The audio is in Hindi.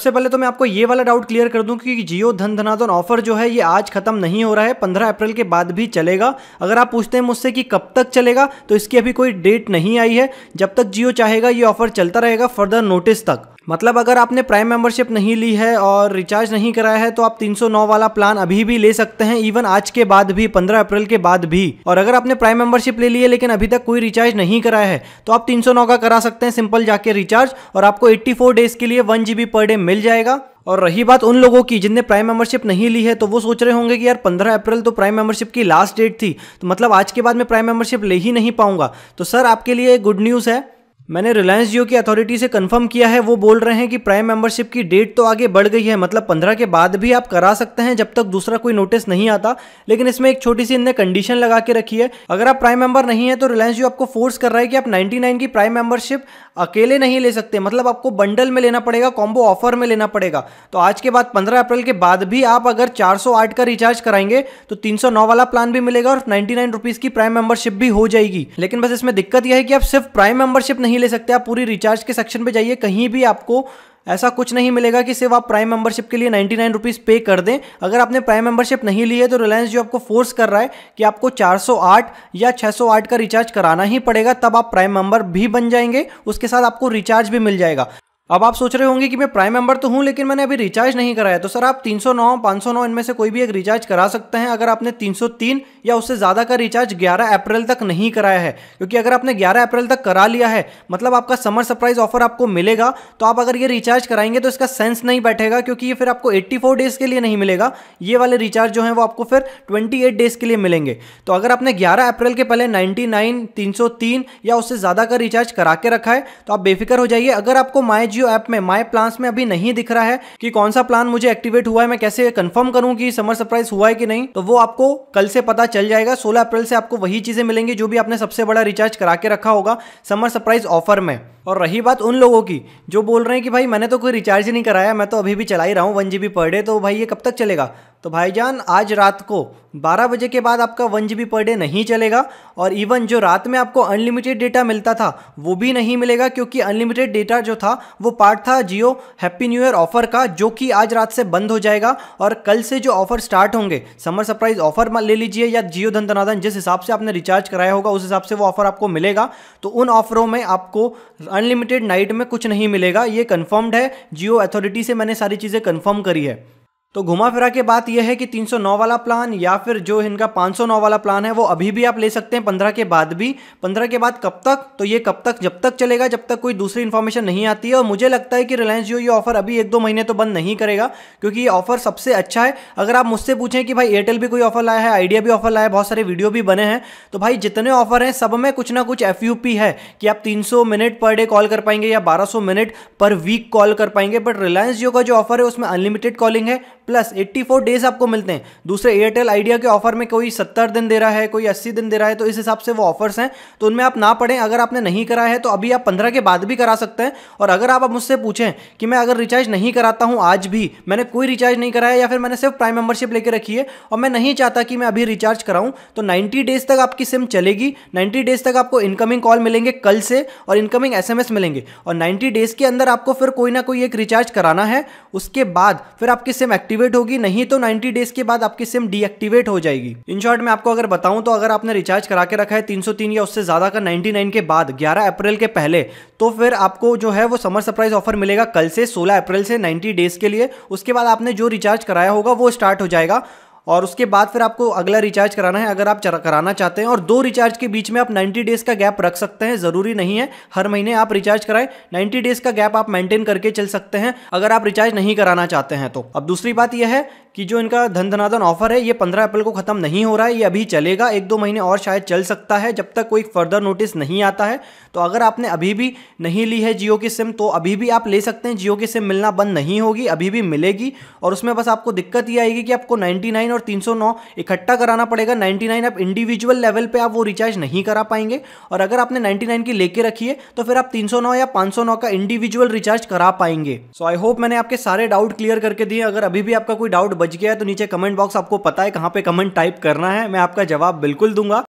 सबसे पहले तो मैं आपको ये वाला डाउट क्लियर कर दूं कि जियो धन धनाधन ऑफर जो है ये आज खत्म नहीं हो रहा है, 15 अप्रैल के बाद भी चलेगा। अगर आप पूछते हैं मुझसे कि कब तक चलेगा, तो इसकी अभी कोई डेट नहीं आई है। जब तक जियो चाहेगा ये ऑफर चलता रहेगा फर्दर नोटिस तक। मतलब अगर आपने प्राइम मेंबरशिप नहीं ली है और रिचार्ज नहीं कराया है तो आप 309 वाला प्लान अभी भी ले सकते हैं, इवन आज के बाद भी, 15 अप्रैल के बाद भी। और अगर आपने प्राइम मेंबरशिप ले ली है लेकिन अभी तक कोई रिचार्ज नहीं कराया है तो आप 309 का करा सकते हैं सिंपल जाके रिचार्ज, और आपको 84 डेज के लिए 1 GB पर डे मिल जाएगा। और रही बात उन लोगों की जिनने प्राइम मेंबरशिप नहीं ली है, तो वो सोच रहे होंगे कि यार 15 अप्रैल तो प्राइम मेंबरशिप की लास्ट डेट थी, तो मतलब आज के बाद मैं प्राइम मेंबरशिप ले ही नहीं पाऊंगा। तो सर आपके लिए गुड न्यूज़ है, मैंने रिलायंस जियो की अथॉरिटी से कंफर्म किया है। वो बोल रहे हैं कि प्राइम मेंबरशिप की डेट तो आगे बढ़ गई है, मतलब 15 के बाद भी आप करा सकते हैं जब तक दूसरा कोई नोटिस नहीं आता। लेकिन इसमें एक छोटी सी इनने कंडीशन लगा के रखी है, अगर आप प्राइम मेंबर नहीं है तो रिलायंस जियो आपको फोर्स कर रहा है कि आप 99 की प्राइम मेंबरशिप अकेले नहीं ले सकते, मतलब आपको बंडल में लेना पड़ेगा, कॉम्बो ऑफर में लेना पड़ेगा। तो आज के बाद 15 अप्रैल के बाद भी आप अगर 408 का रिचार्ज कराएंगे तो 309 वाला प्लान भी मिलेगा और 99 रुपीज की प्राइम मेंबरशिप भी हो जाएगी। लेकिन बस इसमें दिक्कत यह है कि आप सिर्फ प्राइम मेंबरशिप नहीं ले सकते, आप पूरी रिचार्ज के सेक्शन पे जाइए, कहीं भी आपको ऐसा कुछ नहीं मिलेगा कि सिर्फ आप प्राइम मेंबरशिप के लिए 99 रुपीज़ पे कर दें। अगर आपने प्राइम मेंबरशिप नहीं ली है तो रिलायंस जो आपको फोर्स कर रहा है कि आपको 408 या 608 का रिचार्ज कराना ही पड़ेगा, तब आप प्राइम मेंबर भी बन जाएंगे, उसके साथ आपको रिचार्ज भी मिल जाएगा। अब आप सोच रहे होंगे कि मैं प्राइम मेंबर तो हूं लेकिन मैंने अभी रिचार्ज नहीं कराया, तो सर आप 309, 509 इनमें से कोई भी एक रिचार्ज करा सकते हैं अगर आपने 303 या उससे ज़्यादा का रिचार्ज 11 अप्रैल तक नहीं कराया है। क्योंकि अगर आपने 11 अप्रैल तक करा लिया है, मतलब आपका समर सरप्राइज ऑफर आपको मिलेगा, तो आप अगर ये रिचार्ज कराएंगे तो इसका सेंस नहीं बैठेगा, क्योंकि ये फिर आपको 84 डेज के लिए नहीं मिलेगा। ये वाले रिचार्ज जो है वो आपको फिर 28 डेज के लिए मिलेंगे। तो अगर आपने 11 अप्रैल के पहले 99, 303 या उससे ज़्यादा का रिचार्ज करा के रखा है तो आप बेफिक्र हो जाइए। अगर आपको माई जियो ऐप में माई प्लान्स में अभी नहीं दिख रहा है कि कौन सा प्लान मुझे एक्टिवेट हुआ है, मैं कैसे कंफर्म करूं कि समर सरप्राइज हुआ है कि नहीं, तो वो आपको कल से पता चल जाएगा। 16 अप्रैल से आपको वही चीजें मिलेंगी जो भी आपने सबसे बड़ा रिचार्ज करा के रखा होगा समर सरप्राइज ऑफर में। और रही बात उन लोगों की जो बोल रहे हैं कि भाई मैंने तो कोई रिचार्ज ही नहीं कराया, मैं तो अभी भी चला ही रहा हूँ 1 GB पर डे, तो भाई ये कब तक चलेगा? तो भाईजान आज रात को 12 बजे के बाद आपका 1 GB पर डे नहीं चलेगा, और इवन जो रात में आपको अनलिमिटेड डेटा मिलता था वो भी नहीं मिलेगा, क्योंकि अनलिमिटेड डेटा जो था वो पार्ट था जियो हैप्पी न्यू ईयर ऑफर का, जो कि आज रात से बंद हो जाएगा। और कल से जो ऑफर स्टार्ट होंगे, समर सरप्राइज ऑफर ले लीजिए या जियो धन धनाधन, जिस हिसाब से आपने रिचार्ज कराया होगा उस हिसाब से वो ऑफर आपको मिलेगा। तो उन ऑफरों में आपको अनलिमिटेड नाइट में कुछ नहीं मिलेगा, ये कंफर्म्ड है। जियो अथॉरिटी से मैंने सारी चीज़ें कंफर्म करी है। तो घुमा फिरा के बात यह है कि 309 वाला प्लान या फिर जो इनका 509 वाला प्लान है वो अभी भी आप ले सकते हैं 15 के बाद भी। 15 के बाद कब तक? तो ये कब तक, जब तक चलेगा जब तक कोई दूसरी इन्फॉर्मेशन नहीं आती है। और मुझे लगता है कि रिलायंस जियो ये ऑफर अभी 1-2 महीने तो बंद नहीं करेगा, क्योंकि ये ऑफर सबसे अच्छा है। अगर आप मुझसे पूछें कि भाई एयरटेल भी कोई ऑफर लाया है, आइडिया भी ऑफर लाया है, बहुत सारे वीडियो भी बने हैं, तो भाई जितने ऑफर हैं सब में कुछ ना कुछ FUP है कि आप 300 मिनट पर डे कॉल कर पाएंगे या 1200 मिनट पर वीक कॉल कर पाएंगे। बट रिलायंस जियो का जो ऑफर है उसमें अनलिमिटेड कॉलिंग है प्लस 84 डेज आपको मिलते हैं। दूसरे एयरटेल आइडिया के ऑफर में कोई 70 दिन दे रहा है, कोई 80 दिन दे रहा है, तो इस हिसाब से वो ऑफर्स हैं, तो उनमें आप ना पड़ें। अगर आपने नहीं कराया है तो अभी आप 15 के बाद भी करा सकते हैं। और अगर आप अब मुझसे पूछें कि मैं अगर रिचार्ज नहीं कराता हूं, आज भी मैंने कोई रिचार्ज नहीं कराया या फिर मैंने सिर्फ प्राइम मेंबरशिप लेकर रखी है और मैं नहीं चाहता कि मैं अभी रिचार्ज कराऊं, तो 90 डेज तक आपकी सिम चलेगी। 90 डेज तक आपको इनकमिंग कॉल मिलेंगे कल से और इनकमिंग SMS मिलेंगे, और 90 डेज के अंदर आपको फिर कोई ना कोई एक रिचार्ज कराना है, उसके बाद फिर आपकी सिम एक्टिवेट होगी। नहीं तो 90 डेज के बाद आपकी सिम डीएक्टिवेट हो जाएगी। इन शॉर्ट में आपको अगर बताऊं तो अगर आपने रिचार्ज करा के रखा है 303 या उससे ज्यादा का 99 के बाद 11 अप्रैल के पहले, तो फिर आपको जो है वो समर सरप्राइज ऑफर मिलेगा कल से 16 अप्रैल से 90 डेज के लिए। उसके बाद आपने जो रिचार्ज कराया होगा वो स्टार्ट हो जाएगा, और उसके बाद फिर आपको अगला रिचार्ज कराना है अगर आप कराना चाहते हैं। और 2 रिचार्ज के बीच में आप 90 डेज का गैप रख सकते हैं, जरूरी नहीं है हर महीने आप रिचार्ज कराएं। 90 डेज का गैप आप मेंटेन करके चल सकते हैं अगर आप रिचार्ज नहीं कराना चाहते हैं तो। अब दूसरी बात यह है कि जो इनका धन धनाधन ऑफर है ये 15 अप्रैल को खत्म नहीं हो रहा है, ये अभी चलेगा 1-2 महीने और शायद चल सकता है, जब तक कोई फर्दर नोटिस नहीं आता है। तो अगर आपने अभी भी नहीं ली है जियो की सिम तो अभी भी आप ले सकते हैं। जियो की सिम मिलना बंद नहीं होगी, अभी भी मिलेगी। और उसमें बस आपको दिक्कत ये आएगी कि आपको 99 और 309 इकट्ठा कराना पड़ेगा। 99 आप इंडिविजुअल लेवल पे आप वो रिचार्ज नहीं करा पाएंगे, और अगर आपने 99 की लेके रखी है तो फिर आप 309 या 509 का इंडिविजुअल रिचार्ज करा पाएंगे। सो आई होप मैंने आपके सारे डाउट क्लियर करके दिए। अगर अभी भी आपका कोई डाउट बच गया है तो नीचे कमेंट बॉक्स आपको पता है कहां पे कमेंट टाइप करना है, मैं आपका जवाब बिल्कुल दूंगा।